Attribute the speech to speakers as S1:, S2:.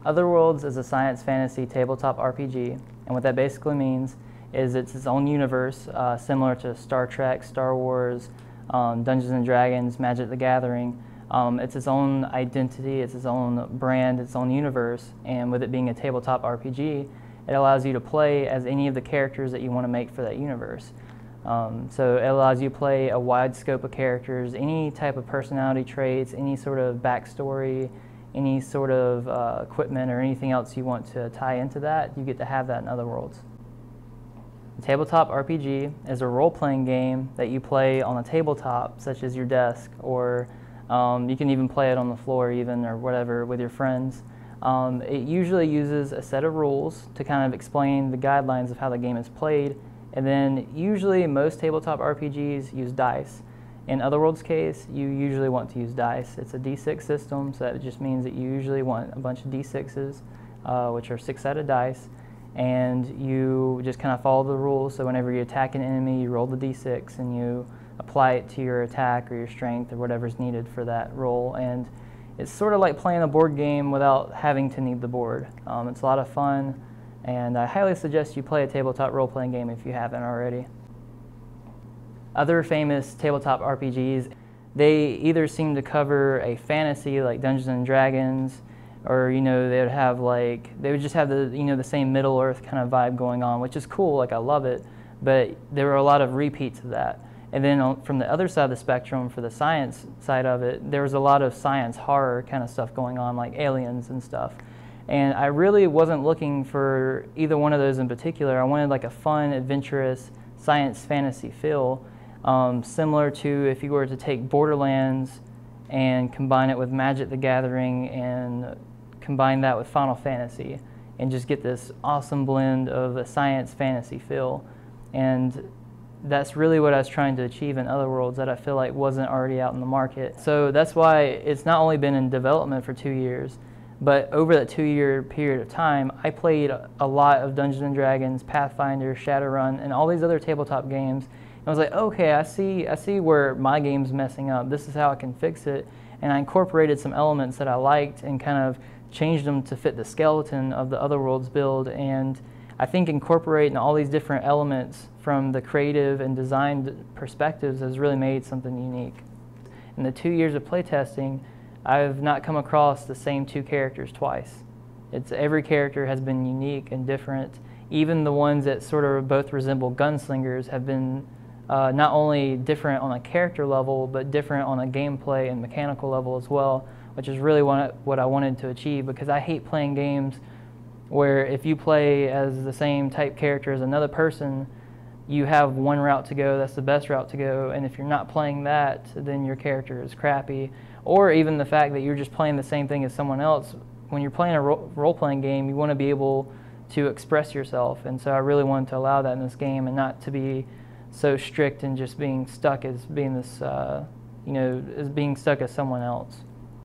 S1: Otherworlds is a science fantasy tabletop RPG, and what that basically means is it's its own universe, similar to Star Trek, Star Wars, Dungeons and Dragons, Magic the Gathering. It's its own identity, it's its own brand, its own universe, and with it being a tabletop RPG, it allows you to play as any of the characters that you want to make for that universe. So it allows you to play a wide scope of characters, any type of personality traits, any sort of backstory, any sort of equipment or anything else you want to tie into that, you get to have that in Otherworlds. The tabletop RPG is a role-playing game that you play on a tabletop, such as your desk, or you can even play it on the floor even, or whatever, with your friends. It usually uses a set of rules to kind of explain the guidelines of how the game is played, and then usually most tabletop RPGs use dice. In Otherworld's case, you usually want to use dice. It's a D6 system, so that just means that you usually want a bunch of D6s, which are 6-sided dice, and you just kind of follow the rules. So whenever you attack an enemy, you roll the D6 and you apply it to your attack or your strength or whatever's needed for that roll. And it's sort of like playing a board game without having to need the board. It's a lot of fun, and I highly suggest you play a tabletop role-playing game if you haven't already. Other famous tabletop RPGs, they either seem to cover a fantasy like Dungeons and Dragons, or they would just have the same Middle Earth kind of vibe going on, which is cool. Like, I love it, but there were a lot of repeats of that. And then from the other side of the spectrum, for the science side of it, there was a lot of science horror kind of stuff going on, like aliens and stuff. And I really wasn't looking for either one of those in particular. I wanted like a fun, adventurous science fantasy feel. Similar to if you were to take Borderlands and combine it with Magic the Gathering and combine that with Final Fantasy and just get this awesome blend of a science fantasy feel. And that's really what I was trying to achieve in Otherworlds that I feel like wasn't already out in the market. So that's why it's not only been in development for 2 years, but over that 2-year period of time, I played a lot of Dungeons & Dragons, Pathfinder, Shadowrun, and all these other tabletop games. I was like, okay, I see where my game's messing up. This is how I can fix it. And I incorporated some elements that I liked and kind of changed them to fit the skeleton of the Otherworlds build. And I think incorporating all these different elements from the creative and design perspectives has really made something unique. In the 2 years of playtesting, I've not come across the same 2 characters twice. Every character has been unique and different. Even the ones that sort of both resemble gunslingers have been not only different on a character level, but different on a gameplay and mechanical level as well, which is really what I wanted to achieve, because I hate playing games where if you play as the same type character as another person, you have one route to go, that's the best route to go, and if you're not playing that, then your character is crappy. Or even the fact that you're just playing the same thing as someone else. When you're playing a role-playing game, you want to be able to express yourself, and so I really wanted to allow that in this game and not to be so strict and just being stuck as being this, as being stuck as someone else.